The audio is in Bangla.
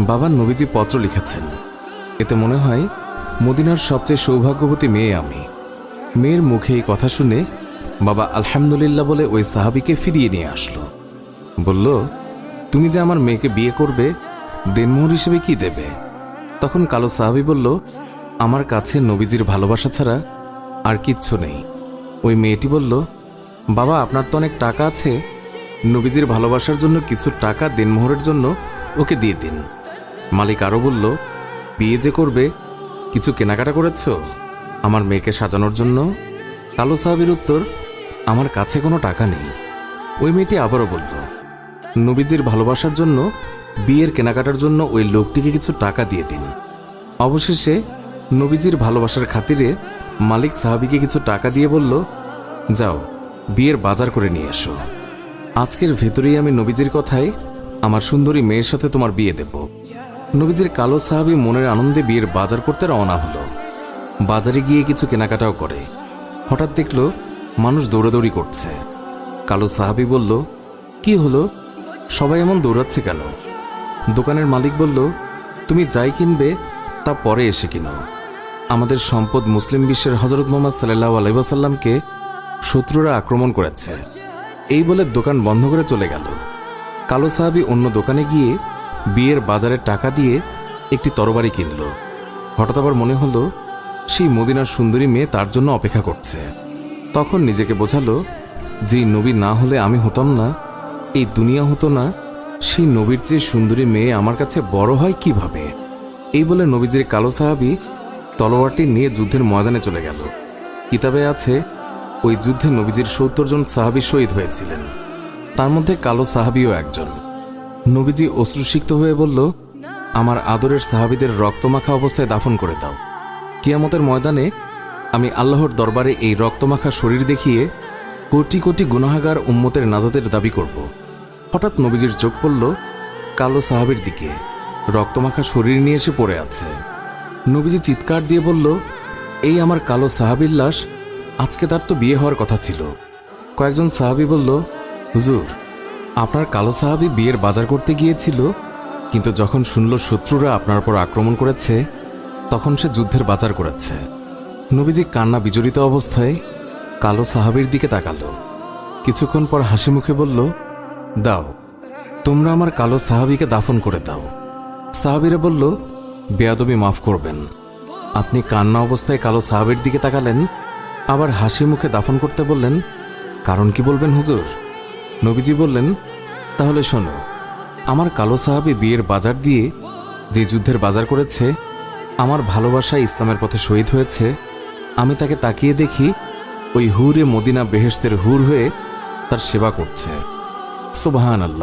বাবা নবীজি পত্র লিখেছেন, এতে মনে হয় মদিনার সবচেয়ে সৌভাগ্যবতী মেয়ে আমি। মেয়ের মুখে এই কথা শুনে বাবা আলহামদুলিল্লাহ বলে ওই সাহাবীকে ফিরিয়ে নিয়ে আসলো। বলল, তুমি যে আমার মেয়েকে বিয়ে করবে, দেনমোহর হিসেবে কি দেবে? তখন কালো সাহাবী বলল, আমার কাছে নবীজির ভালোবাসা ছাড়া আর কিচ্ছু নেই। ওই মেয়েটি বলল, বাবা আপনার তো অনেক টাকা আছে, নবীজির ভালোবাসার জন্য কিছু টাকা দেনমোহরের জন্য ওকে দিয়ে দিন। মালিক আরও বলল, বিয়ে যে করবে, কিছু কেনাকাটা করেছ আমার মেয়েকে সাজানোর জন্য? কালো সাহাবীর উত্তর, আমার কাছে কোনো টাকা নেই। ওই মেয়েটি আবারও বলল, নবীজির ভালোবাসার জন্য বিয়ের কেনাকাটার জন্য ওই লোকটিকে কিছু টাকা দিয়ে দিন। অবশেষে নবীজির ভালোবাসার খাতিরে মালিক সাহাবীকে কিছু টাকা দিয়ে বলল, যাও বিয়ের বাজার করে নিয়ে এসো। আজকের ভেতরেই আমি নবীজির কথায় আমার সুন্দরী মেয়ের সাথে তোমার বিয়ে দেব। নবীজির কালো সাহাবী মনের আনন্দে বিয়ের বাজার করতে রওনা হলো। বাজারে গিয়ে কিছু কেনাকাটাও করে। হঠাৎ দেখল মানুষ দৌড়াদৌড়ি করছে। কালো সাহাবী বলল, কি হলো, সবাই এমন দৌড়াচ্ছে কেন? দোকানের মালিক বলল, তুমি যাই কিনবে তা পরে এসে কিনো। আমাদের সম্পদ মুসলিম বিশ্বের হযরত মুহাম্মদ সাল্লাল্লাহু আলাইহি ওয়াসাল্লামকে শত্রুরা আক্রমণ করেছে। এই বলে দোকান বন্ধ করে চলে গেল। কালো সাহাবী অন্য দোকানে গিয়ে বিয়ের বাজারের টাকা দিয়ে একটি তরবারি কিনল। হঠাৎ আবার মনে হলো সেই মদিনার সুন্দরী মেয়ে তার জন্য অপেক্ষা করছে। তখন নিজেকে বোঝালো, যেই নবী না হলে আমি হতাম না, এই দুনিয়া হতো না, সেই নবীর চেয়ে সুন্দরী মেয়ে আমার কাছে বড় হয় কিভাবে? এই বলে নবীজির কালো সাহাবী তলোয়ারটি নিয়ে যুদ্ধের ময়দানে চলে গেল। কিতাবে আছে, ওই যুদ্ধে নবীজির ৭০ জন সাহাবী শহীদ হয়েছিলেন, তার মধ্যে কালো সাহাবীও একজন। নবীজি অশ্রুসিক্ত হয়ে বলল, আমার আদরের সাহাবীদের রক্তমাখা অবস্থায় দাফন করে দাও। কিয়ামতের ময়দানে আমি আল্লাহর দরবারে এই রক্তমাখা শরীর দেখিয়ে কোটি কোটি গুনাহগার উম্মতের নাজাতের দাবি করব। হঠাৎ নবীজির চোখ পড়ল কালো সাহাবীর দিকে, রক্তমাখা শরীর নিয়ে এসে পড়ে আছে। নবীজি চিৎকার দিয়ে বলল, এই আমার কালো সাহাবীর লাশ, আজকে তার তো বিয়ে হওয়ার কথা ছিল। কয়েকজন সাহাবী বলল, হুজুর, আপনার কালো সাহাবী বিয়ের বাজার করতে গিয়েছিল, কিন্তু যখন শুনল শত্রুরা আপনার উপর আক্রমণ করেছে, তখন সে যুদ্ধের বাজার করেছে। নবীজি কান্না বিজড়িত অবস্থায় কালো সাহাবীর দিকে তাকালো। কিছুক্ষণ পর হাসি মুখে বলল, দাও, তোমরা আমার কালো সাহাবীকে দাফন করে দাও। সাহাবীরা বলল, বেয়াদবি মাফ করবেন, আপনি কান্না অবস্থায় কালো সাহাবীর দিকে তাকালেন, আবার হাসি মুখে দাফন করতে বললেন, কারণ কি বলবেন হুজুর? নবীজি বললেন, তাহলে শোনো, আমার কালো সাহাবী বিয়ের বাজার দিয়ে যে যুদ্ধের বাজার করেছে, আমার ভালোবাসায় ইসলামের পথে শহীদ হয়েছে, আমি তাকে তাকিয়ে দেখি ওই হুরে মদিনা বেহেশতের হুর হয়ে তার সেবা করছে। সুবহানাল্লাহ।